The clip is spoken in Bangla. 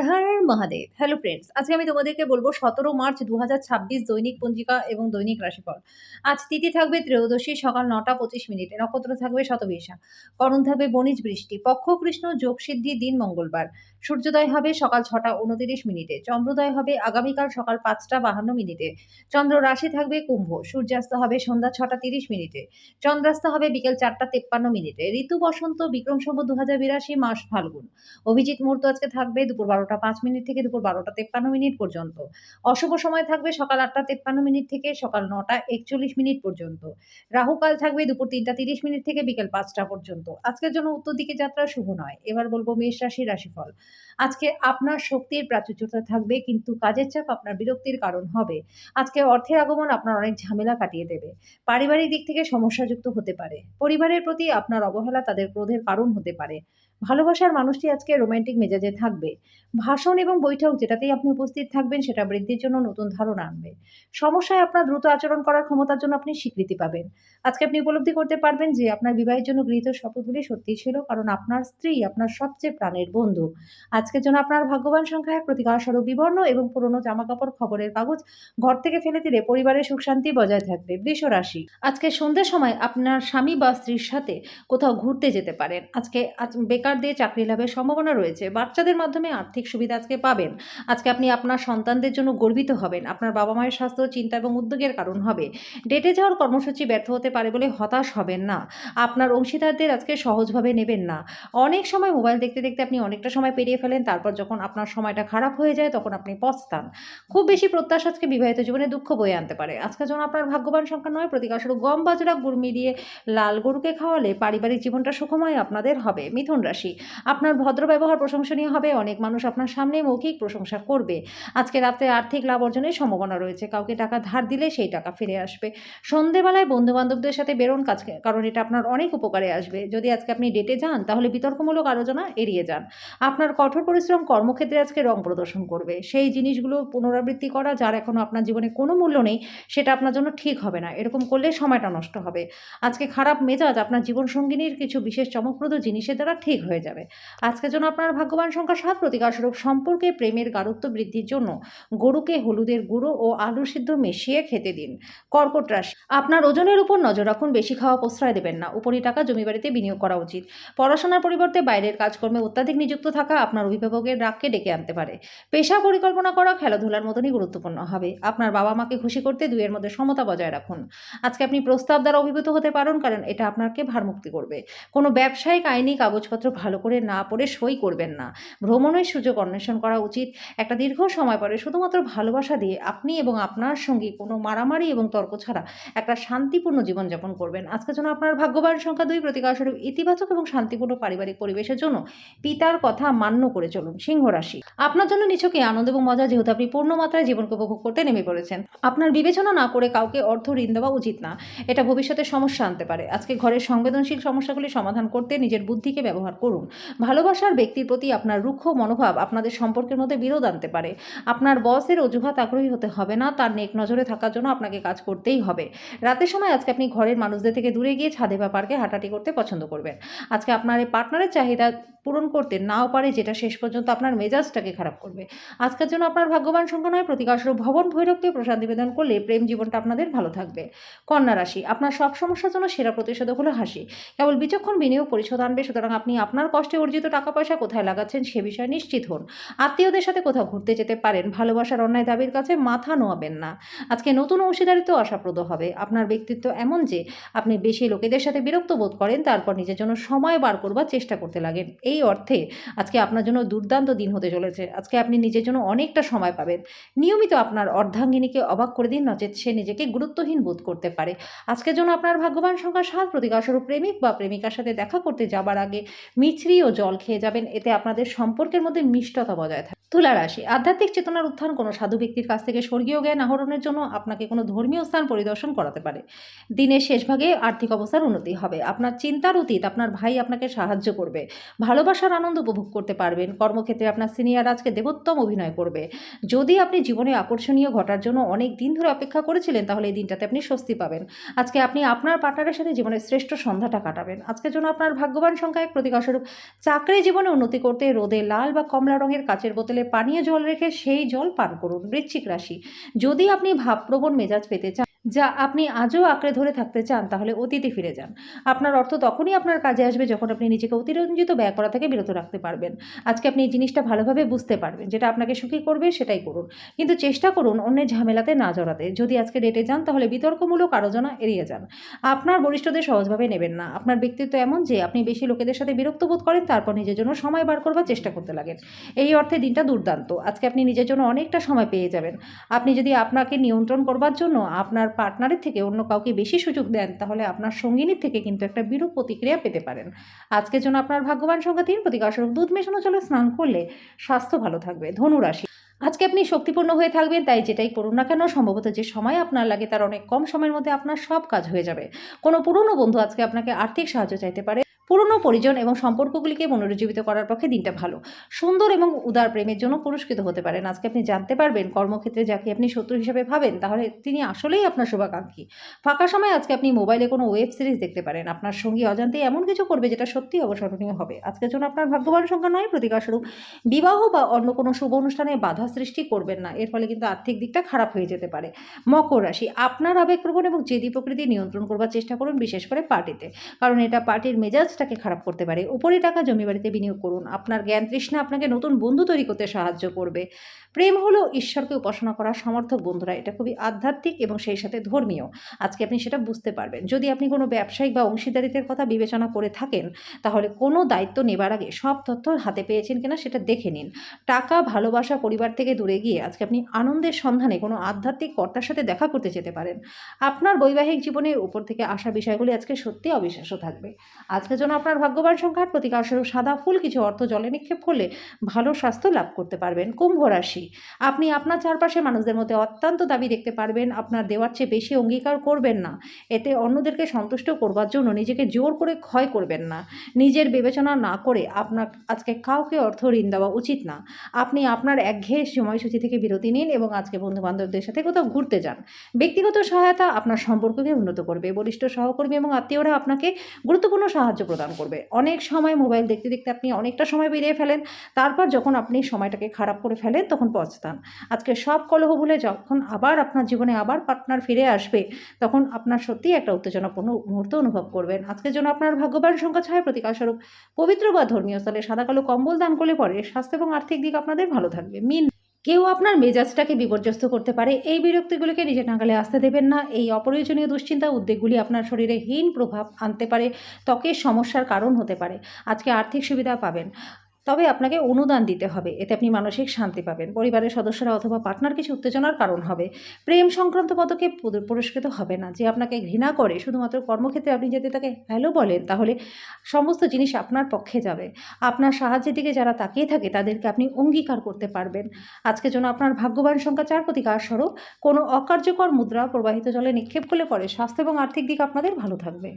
হর মহাদেব। হ্যালো ফ্রেন্ডস, আজকে আমি তোমাদেরকে বলবো ১৭ মার্চ ২০২৬ দৈনিক পঞ্জিকা এবং দৈনিক রাশিফল। আজ তিথি থাকবে ত্রয়োদশী সকাল ৯টা ২৫ মিনিটে, নক্ষত্র থাকবে শতবিশা, করণ থাকবে বণিজ বৃষ্টি, পক্ষ কৃষ্ণ, যোগ সিদ্ধি, দিন মঙ্গলবার। সূর্যোদয় হবে সকাল ৬টা ২৯ মিনিটে, চন্দ্রোদয় হবে আগামীকাল সকাল ৫টা ৫২ মিনিটে। চন্দ্র রাশি থাকবে কুম্ভ, সূর্যাস্ত হবে সন্ধ্যা ৬টা ৩০ মিনিটে, চন্দ্রাস্ত হবে বিকেল ৪টা ৫৩ মিনিটে। ঋতু বসন্ত, বিক্রম সম্বত ২০৮২, মাস ফাল্গুন। অভিজিৎ মুহূর্ত আজকে থাকবে দুপুর ১২টা ৫ মিনিট থেকে দুপুর ১২টা ৫৩ মিনিট পর্যন্ত। অশুভ সময় থাকবে সকাল ৮টা ৫৩ মিনিট থেকে সকাল ৯টা ৪১ মিনিট পর্যন্ত। রাহুকাল থাকবে দুপুর ৩টা ৩০ মিনিট থেকে বিকেল ৫টা পর্যন্ত। আজকের জন্য উত্তর দিকে যাত্রা শুভ নয়। এবার বলবো মেষ রাশির রাশিফল। আজকে আপনার শক্তির প্রাচুর্যতা থাকবে, কিন্তু কাজের চাপ আপনার বিরক্তির কারণ হবে। আজকে অর্থের আগমন আপনার অনেক ঝামেলা কাটিয়ে দেবে। পারিবারিক দিক থেকে সমস্যাযুক্ত হতে পারে। পরিবারের প্রতি আপনার অবহেলা তাদের ক্রোধের কারণ হতে পারে। ভালোবাসার মানুষটি আজকে রোমান্টিক মেজাজে থাকবে। ভাষণ এবং বৈঠক যেটাতেই আপনি উপস্থিত থাকবেন সেটা বৃদ্ধির জন্য নতুন ধারণা আনবে। সমস্যায় আপনার দ্রুত আচরণ করার ক্ষমতার জন্য আপনি স্বীকৃতি পাবেন। আজকে আপনি উপলব্ধি করতে পারবেন যে আপনার বিবাহের জন্য গৃহীত শপথগুলি সত্যিই ছিল, কারণ আপনার স্ত্রী আপনার সবচেয়ে প্রাণের বন্ধু। আজকের জন্য আপনার ভাগ্যবান সংখ্যা ১, প্রতিকার স্বরূপ বিবর্ণ এবং পুরনো জামাকাপড়, খবরের কাগজ ঘর থেকে ফেলে দিলে পরিবারের সুখ শান্তি বজায় থাকবে। বৃষ রাশি, আজকে সন্ধ্যের সময় আপনার স্বামী বা স্ত্রীর সাথে কোথাও ঘুরতে যেতে পারেন। আজকে বেকারদের চাকরি লাভের সম্ভাবনা রয়েছে। বাচ্চাদের মাধ্যমে আর্থিক সুবিধা আজকে পাবেন। আজকে আপনি আপনার সন্তানদের জন্য গর্বিত হবেন। আপনার বাবা-মায়ের স্বাস্থ্য চিন্তা এবং উদ্বেগের কারণ হবে। ডেটে যাওয়ার কর্মসূচি ব্যর্থ হতে পারে বলে হতাশ হবেন না। আপনার অংশীদারদের আজকে সহজভাবে নেবেন না। অনেক সময় মোবাইল দেখতে, দেখতে আপনি অনেকটা সময় পেরিয়ে ফেলেন। তারপর যখন আপনার সময়টা খারাপ হয়ে যায় তখন আপনি পস্তান। খুব বেশি প্রত্যাশা আজকে বিবাহিত জীবনে দুঃখ বয়ে আনতে পারে। আজকের জন্য আপনার ভাগ্যবান সংখ্যা ৯, প্রতিকার স্বরূপ গম, বাজরা, গুড় মিলিয়ে লাল গরুকে খাওয়ালে পারিবারিক জীবনটা সুখময় আপনাদের হবে। মিথুন রাশি, আপনার ভদ্র ব্যবহার প্রশংসনীয় হবে। অনেক মানুষ আপনার সামনে মৌখিক প্রশংসা করবে। আজকে রাত্রে আর্থিক লাভ অর্জনের সম্ভাবনা রয়েছে। কাউকে টাকা ধার দিলে সেই টাকা ফিরে আসবে। সন্ধেবেলায় বন্ধু-বান্ধবদের সাথে বেরোন, কারণ এটা আপনার অনেক উপকারে আসবে। যদি আজকে আপনি ডেটে যান তাহলে বিতর্কমূলক আলোচনা এড়িয়ে যান। আপনার কঠোর পরিশ্রম কর্মক্ষেত্রে আজকে রং প্রদর্শন করবে। সেই জিনিসগুলো পুনরাবৃত্তি করা যার এখনো আপনার জীবনে কোনো মূল্য নেই, সেটা আপনার জন্য ঠিক হবে না। এরকম করলে সময়টা নষ্ট হবে। আজকে খারাপ মেজাজ আপনার জীবনসঙ্গিনীর কিছু বিশেষ চমকপ্রদ জিনিসের দ্বারা ঠিক হয়ে যাবে। আজকের জন্য আপনার ভাগ্যবান সংখ্যা ৭, প্রতিকার স্বরূপ সম্পর্কে প্রেমের গাঢ়ত্ব বৃদ্ধির জন্য গরুকে হলুদের গুঁড়ো ও আলু সিদ্ধ মিশিয়ে খেতে দিন। কর্কট রাশি, আপনার ওজনের উপর নজর রাখুন, বেশি খাওয়া প্রশ্রয় দেবেন না। উপরি টাকা জমি বাড়িতে বিনিয়োগ করা উচিত। পড়াশোনার পরিবর্তে বাইরের কাজকর্মে অত্যাধিক নিযুক্ত থাকা আপনার অভিভাবকের রাগকে ডেকে আনতে পারে। পেশা পরিকল্পনা করা খেলাধুলার মতনই গুরুত্বপূর্ণ হবে। আপনার বাবা মাকে খুশি করতে দুইয়ের মধ্যে সমতা বজায় রাখুন। আজকে আপনি প্রস্তাব দ্বারা অভিভূত হতে পারেন, কারণ এটা আপনাকে ভারমুক্তি করবে। কোনো ব্যবসায়িক আইনি কাগজপত্র ভালো করে না পড়ে সই করবেন না। ভ্রমণের সুযোগ অন্বেষণ করা উচিত। একটা দীর্ঘ সময় পরে শুধুমাত্র ভালোবাসা দিয়ে আপনি এবং আপনার সঙ্গী কোনো মারামারি এবং তর্ক ছাড়া একটা শান্তিপূর্ণ জীবনযাপন করবেন। আজকের জন্য আপনার ভাগ্যবান সংখ্যা ২, প্রতিকার স্বরূপ ইতিবাচক এবং শান্তিপূর্ণ পারিবারিক পরিবেশের জন্য পিতার কথা মান্য করে চলুন। সিংহ রাশি, আপনার জন্য নিছকই আনন্দ এবং মজা, যেহেতু আপনি পূর্ণ মাত্রায় জীবনকে উপভোগ করতে নেমে পড়েছেন। আপনার বিবেচনা না করে কাউকে অর্থ ঋণ দেওয়া উচিত না। এটা ভবিষ্যতে সমস্যা আনতে পারে। আজকে ঘরের সংবেদনশীল সমস্যাগুলি সমাধান করতে নিজের বুদ্ধিকে ব্যবহার করুন। ভালোবাসার ব্যক্তির প্রতি আপনার রুক্ষ মনোভাব আপনাদের সম্পর্কের মধ্যে বিরোধ আনতে পারে। আপনার বসের অজুহাত আগ্রহী হতে হবে না, তার নেক নজরে থাকার জন্য আপনাকে কাজ করতেই হবে। রাতের সময় আজকে আপনি ঘরের মানুষদের থেকে দূরে গিয়ে ছাদে বা পার্কে হাঁটাহাঁটি করতে পছন্দ করবেন। আজকে আপনার এই পার্টনারের চাহিদা পূরণ করতে নাও পারে, যেটা শেষ পর্যন্ত আপনার মেজাজটাকে খারাপ করবে। আজকের জন্য আপনার ভাগ্যবান সংখ্যা ৯, প্রতিকার স্বরূপ ভবন ভৈরবকে প্রসাদ নিবেদন করলে প্রেম জীবনটা আপনাদের ভালো থাকবে। কন্যা রাশি, আপনার সব সমস্যার জন্য সেরা প্রতিষেধক হলো হাসি। কেবল বিচক্ষণ বিনিয়োগ পরিশোধ আনবে, সুতরাং আপনি আপনার কষ্টে অর্জিত টাকা পয়সা কোথায় লাগাচ্ছেন সে বিষয়ে নিশ্চিত হন। আত্মীয়দের সাথে কোথাও ঘুরতে যেতে পারেন। ভালোবাসার অন্যায় দাবির কাছে মাথা নোয়াবেন না। আজকে নতুন অংশীদারিত্ব আশাপ্রদ হবে। আপনার ব্যক্তিত্ব এমন যে আপনি বেশি লোকেদের সাথে বিরক্ত বোধ করেন, তারপর নিজের জন্য সময় বার করবার চেষ্টা করতে লাগেন। এই অর্থে আজকে আপনার জন্য দুর্দান্ত দিন হতে চলেছে। আজকে আপনি নিজের জন্য অনেকটা সময় পাবেন। নিয়মিত আপনার অর্ধাঙ্গিনীকে অবাক করে দিন, নচেত সে নিজেকে গুরুত্বহীন বোধ করতে পারে। আজকের জন্য আপনার ভাগ্যবান সংখ্যা ৭, প্রতিকার স্বরূপ প্রেমিক বা প্রেমিকার সাথে দেখা করতে যাবার আগে মিছরি ও জল খেয়ে যাবেন। এতে আপনাদের সম্পর্কের মধ্যে মিষ্টতা বজায় থাকে। তুলা রাশি, আধ্যাত্মিক চেতনার উত্থান কোনো সাধু ব্যক্তির কাছ থেকে স্বর্গীয় জ্ঞান আহরণের জন্য আপনাকে কোনো ধর্মীয় স্থান পরিদর্শন করাতে পারে। দিনের শেষ ভাগে আর্থিক অবস্থার উন্নতি হবে। আপনার চিন্তার অতীত আপনার ভাই আপনাকে সাহায্য করবে। ভালোবাসার আনন্দ উপভোগ করতে পারবেন। কর্মক্ষেত্রে আপনার সিনিয়র আজকে দেবোত্তম অভিনয় করবে। যদি আপনি জীবনে আকর্ষণীয় ঘটার জন্য অনেক দিন ধরে অপেক্ষা করেছিলেন, তাহলে এই দিনটাতে আপনি স্বস্তি পাবেন। আজকে আপনি আপনার পার্টনারের সাথে জীবনের শ্রেষ্ঠ সন্ধ্যাটা কাটাবেন। আজকের জন্য আপনার ভাগ্যবান সংখ্যা ১, প্রতিকার স্বরূপ চাকরি জীবনে উন্নতি করতে রোদে লাল বা কমলা রঙের কাচের বোতলে বোতলে পানীয় জল রেখে সেই জল পান করুন। বৃশ্চিক রাশি, যদি আপনি ভাবপ্রবণ মেজাজ পেতে চান, যা আপনি আজও আঁকড়ে ধরে থাকতে চান, তাহলে অতীতে ফিরে যান। আপনার অর্থ তখনই আপনার কাজে আসবে যখন আপনি নিজেকে অতিরঞ্জিত ব্যয় করা থেকে বিরত রাখতে পারবেন। আজকে আপনি এই জিনিসটা ভালোভাবে বুঝতে পারবেন, যেটা আপনাকে সুখী করবে সেটাই করুন। কিন্তু চেষ্টা করুন অন্যের ঝামেলাতে না জড়াতে। যদি আজকে ডেটে যান তাহলে বিতর্কমূলক আলোচনা এড়িয়ে যান। আপনার বরিষ্ঠদের সহজভাবে নেবেন না। আপনার ব্যক্তিত্ব এমন যে আপনি বেশি লোকেদের সাথে বিরক্ত বোধ করেন, তারপর নিজের জন্য সময় বার করবার চেষ্টা করতে লাগেন। এই অর্থে দিনটা দুর্দান্ত। আজকে আপনি নিজের জন্য অনেকটা সময় পেয়ে যাবেন। আপনি যদি আপনাকে নিয়ন্ত্রণ করবার জন্য আপনার পার্টনারের থেকে অন্য কাউকে বেশি সুযোগ দেন, তাহলে আপনার সঙ্গিনীর থেকে কিন্তু একটা বিরূপ প্রতিক্রিয়া পেতে পারেন। আজকের জন্য আপনার ভাগ্যবান সংখ্যা 3, প্রতিকারস্বরূপ দুধ মেশানো জলে স্নান করলে স্বাস্থ্য ভালো থাকবে। ধনু রাশি, আজকে আপনি শক্তিপূর্ণ হয়ে থাকবেন, তাই যেটাই করুন না কেন সম্ভবত যে সময় আপনার লাগে তার অনেক কম সময়ের মধ্যে আপনার সব কাজ হয়ে যাবে। কোনো পুরনো বন্ধু আজকে আপনাকে আর্থিক সাহায্য চাইতে পারে। পুরনো পরিজন এবং সম্পর্কগুলিকে পুনরুজ্জীবিত করার পক্ষে দিনটা ভালো। সুন্দর এবং উদার প্রেমের জন্য পুরস্কৃত হতে পারেন। আজকে আপনি জানতে পারবেন কর্মক্ষেত্রে যাকে আপনি শত্রু হিসেবে ভাবেন, তাহলে তিনি আসলেই আপনার শুভাকাঙ্ক্ষী। ফাঁকা সময়ে আজকে আপনি মোবাইলে কোনো ওয়েব সিরিজ দেখতে পারেন। আপনার সঙ্গী অজান্তেই এমন কিছু করবে যেটা সত্যিই অবসরণীয় হবে। আজকের জন্য আপনার ভাগ্যবান সংখ্যা 9, প্রতিকারস্বরূপ বিবাহ বা অন্য কোনো শুভ অনুষ্ঠানে বাধা সৃষ্টি করবেন না। এর ফলে কিন্তু আর্থিক দিকটা খারাপ হয়ে যেতে পারে। মকর রাশি, আপনার আবেগপ্রবণ এবং জেদি প্রকৃতি নিয়ন্ত্রণ করবার চেষ্টা করুন, বিশেষ করে পার্টিতে, কারণ এটা পার্টির মেজাজটাকে খারাপ করতে পারে। উপরি টাকা জমি বাড়িতে বিনিয়োগ করুন। আপনার জ্ঞান তৃষ্ণা আপনাকে নতুন বন্ধু তৈরি করতে সাহায্য করবে। প্রেম হলো ঈশ্বরকে উপাসনা করার সমর্থক বন্ধুরা। এটা খুবই আধ্যাত্মিক এবং সেই সাথে ধর্মীয়। আজকে আপনি সেটা বুঝতে পারবেন। যদি আপনি কোনো ব্যবসায়িক বা অংশীদারিত্বের কথা বিবেচনা করে থাকেন, তাহলে কোনো দায়িত্ব নেবার আগে সব তথ্য হাতে পেয়েছেন কিনা সেটা দেখে নিন। টাকা, ভালোবাসা, পরিবার থেকে দূরে গিয়ে আজকে আপনি আনন্দের সন্ধানে কোনো আধ্যাত্মিক কর্তার সাথে দেখা করতে যেতে পারেন। আপনার বৈবাহিক জীবনের উপর থেকে আসা বিষয়গুলি আজকে সত্যিই অবিশ্বাস্য থাকবে। আজকের জন্য আপনার ভাগ্যবান সংখ্যা, প্রতিকারস্বরূপ সাদা ফুল, কিছু অর্থ জলে নিক্ষেপ করলে ভালো স্বাস্থ্য লাভ করতে পারবেন। কুম্ভ রাশি, আপনি আপনার চারপাশে মানুষদের মধ্যে অত্যন্ত দাবি দেখতে পারবেন। আপনার দেওয়ার চেয়ে বেশি অঙ্গীকার করবেন না। এতে অন্যদেরকে সন্তুষ্ট করবার জন্য নিজেকে জোর করে ক্ষয় করবেন না। নিজের বিবেচনা না করে আপনার আজকে কাউকে অর্থ ঋণ দেওয়া উচিত না। আপনি আপনার একঘেয়ে সময়সূচি থেকে বিরতি নিন এবং আজকে বন্ধুবান্ধবদের সাথে কোথাও ঘুরতে যান। ব্যক্তিগত সহায়তা আপনার সম্পর্ককে উন্নত করবে। বরিষ্ঠ সহকর্মী এবং আত্মীয়রা আপনাকে গুরুত্বপূর্ণ সাহায্য প্রদান করবে। অনেক সময় মোবাইল দেখতে দেখতে আপনি অনেকটা সময় বেরিয়ে ফেলেন, তারপর যখন আপনি সময়টাকে খারাপ করে ফেলেন তখন পস্তান। আজকে সব কলহ ভুলে যখন আবার আপনার জীবনে আবার পার্টনার ফিরে আসবে, তখন আপনার সত্যিই একটা উত্তেজনাপূর্ণ মুহূর্ত অনুভব করবেন। আজকের জন্য আপনার ভাগ্যবান সংখ্যা 6, প্রতিকারস্বরূপ পবিত্র বা ধর্মীয় স্থলে সাদা কালো কম্বল দান করলে পরে স্বাস্থ্য এবং আর্থিক দিক আপনাদের ভালো থাকবে। মিন, কেউ আপনার মেজাজটাকে বিপর্যস্ত করতে পারে। এই বিরক্তিগুলিকে নিজের নাগালে আসতে দেবেন না। এই অপ্রয়োজনীয় দুশ্চিন্তা উদ্বেগগুলি আপনার শরীরে হীন প্রভাব আনতে পারে, ত্বকের সমস্যার কারণ হতে পারে। আজকে আর্থিক সুবিধা পাবেন, তবে আপনাকে অনুদান দিতে হবে। এতে আপনি মানসিক শান্তি পাবেন। পরিবারের সদস্যরা অথবা পার্টনার কিছু উত্তেজনার কারণ হবে। প্রেম সংক্রান্ত পদক্ষেপ পুরস্কৃত হবে না। যে আপনাকে ঘৃণা করে শুধুমাত্র কর্মক্ষেত্রে আপনি যদি তাকে হ্যালো বলেন, তাহলে সমস্ত জিনিস আপনার পক্ষে যাবে। আপনার সাহায্যের দিকে যারা তাকিয়ে থাকে তাদেরকে আপনি অঙ্গীকার করতে পারবেন। আজকের জন্য আপনার ভাগ্যবান সংখ্যা 4, প্রতিকারস্বরূপ কোনো অকার্যকর মুদ্রা প্রবাহিত জলে নিক্ষেপ করলে পরে স্বাস্থ্য এবং আর্থিক দিক আপনাদের ভালো থাকবে।